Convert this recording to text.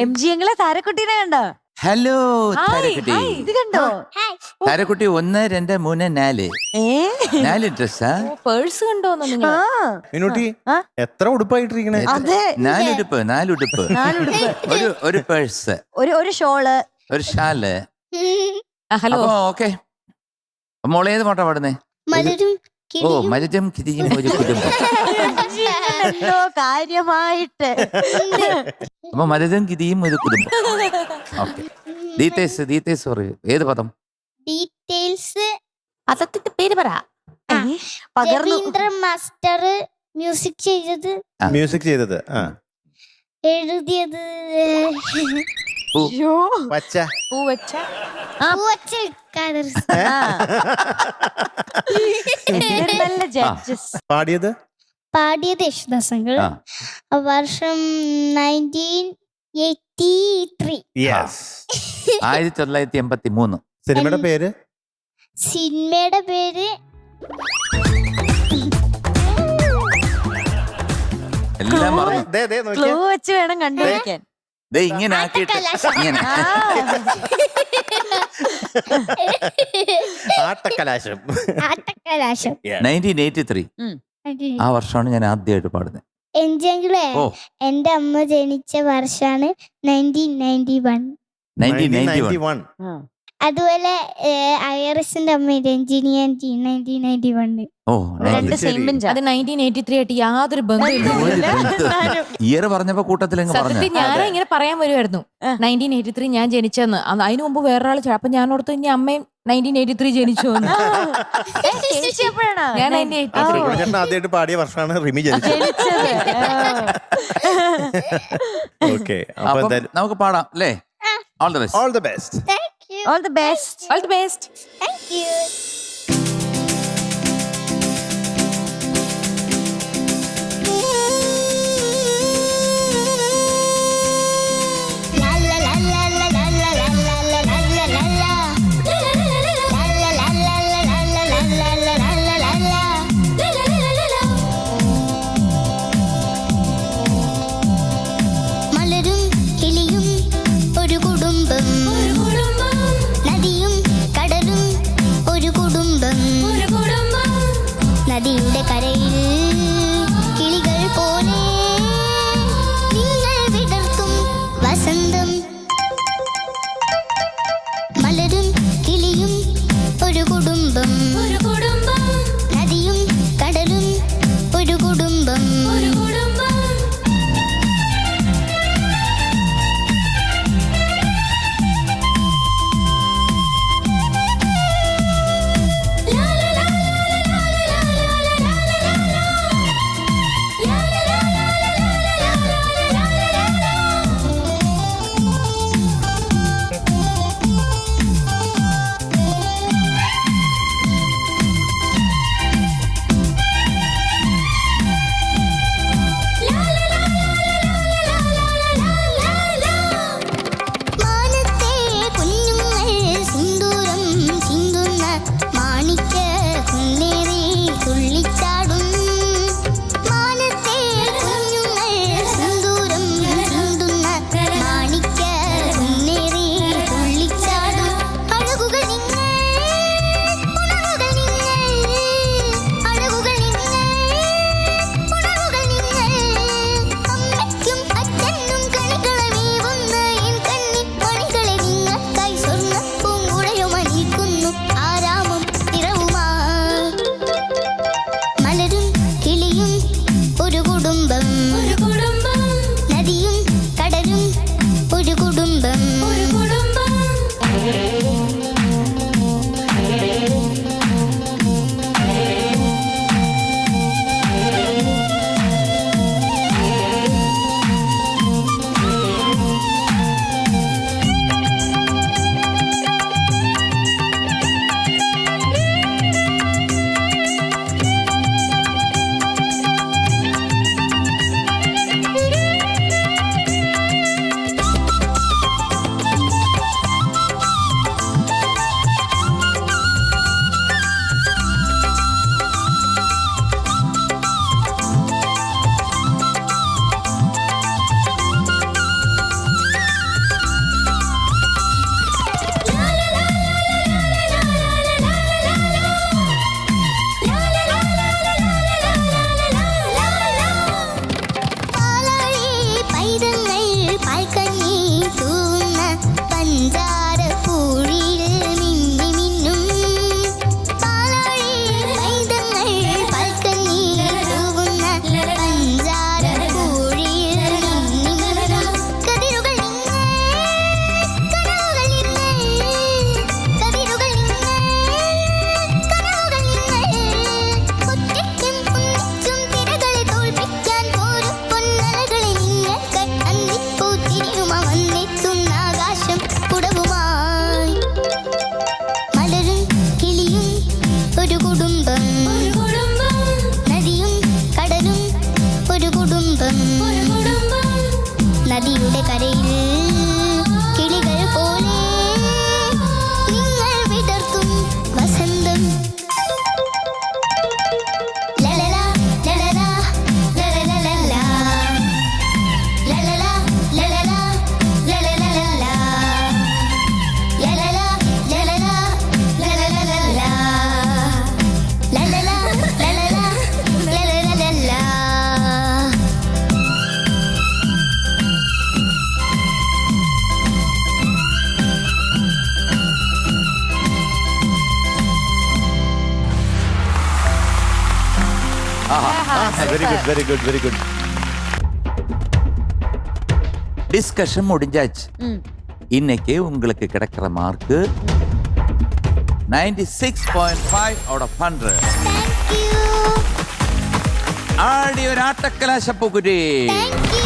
MG താരക്കുട്ടീനെ കണ്ടോ? Hello താരക്കുട്ടി. ഇത് കണ്ടോ? താരക്കുട്ടി 1 2 3 4 4 ഡ്രസ്സാ. പേഴ്സ് കണ്ടോന്ന് നിങ്ങൾ? മിനുട്ടി എത്ര ഉടുപ്പായിട്ടിരിക്കണേ? അതെ, 4 ഉടുപ്പ് 4 ഉടുപ്പ്, ഒരു പേഴ്സ്, ഒരു ഷോള്, ഒരു ഷാല്. ഹലോ. അപ്പൊ ഓക്കെ, മോളെ ഏത് പാട്ടാ പാടുന്നേ? ഓ മരുതും കിരിയും ഒരു കുടുംബം. എന്തോ കാര്യമായിട്ട്. അപ്പൊ മരുതും കിരിയും ഒരു കുടുംബം. ഓക്കെ, ഡീറ്റെയിൽസ് പറയൂ. ഏത് പദം? ഡീറ്റെയിൽസ് പദത്തിന്റെ പേര് പറ. പകർന്നു രവീന്ദ്ര മാസ്റ്റർ മ്യൂസിക് ചെയ്തത്, മ്യൂസിക് ചെയ്തത്, എഴുതിയത് പച്ച പൂ വെച്ച നല്ല ജഡ്ജസ്. പാടിയത് പാടിയത് യേശുദാസങ്ങൾ. വർഷം 1983. 1983. സിനിമയുടെ പേര്? സിനിമയുടെ പേര് എല്ലാം പറഞ്ഞു. ക്ലൂ വെച്ച് വേണം കണ്ടുപിടിക്കാൻ. ഇങ്ങനെ ആക്കിയിട്ട് ഇങ്ങനെ. ആട്ടക്കലാശം. 1983 ആ വർഷമാണ് ഞാൻ ആദ്യമായിട്ട് പാടുന്നത്. എഞ്ചെങ്കിലേ എന്റെ അമ്മ ജനിച്ച വർഷാണ് 1991. അതുപോലെ ഐറിസിന്റെ അമ്മ രഞ്ജിനി 1991. അത് 1983 ആയിട്ട് യാതൊരു ബന്ധമില്ല. ഇയർ പറഞ്ഞപ്പോ കൂട്ടത്തിൽ സത്യത്തിൽ ഞാൻ ഇങ്ങനെ പറയാൻ വരുമായിരുന്നു 1983 ഞാൻ ജനിച്ചെന്ന്. അതിനു മുമ്പ് വേറൊരാൾ അപ്പൊ ഞാൻ ഓർത്തു ഇനി അമ്മയും 1983 ജനിച്ചു. ഞാൻ ആദ്യമായിട്ട് പാടിയ വർഷമാണ് റിമി ജനിച്ചത്. ഓക്കെ, നമുക്ക് പാടാം അല്ലേ? All the best. All the best. All the best. All the best. Thank you. ഒരു കുടുംബം, നദിയും കടലും ഒരു കുടുംബം. Very good very good very good. Discussion முடிஞ்சாச்சு. இன்னைக்கு உங்களுக்கு கிடைக்கிற mark 96.5 out of 100. Thank you. ആടി ഒരു ആട്ടക്കലാശപ്പൂക്കുറ്റി. Thank you.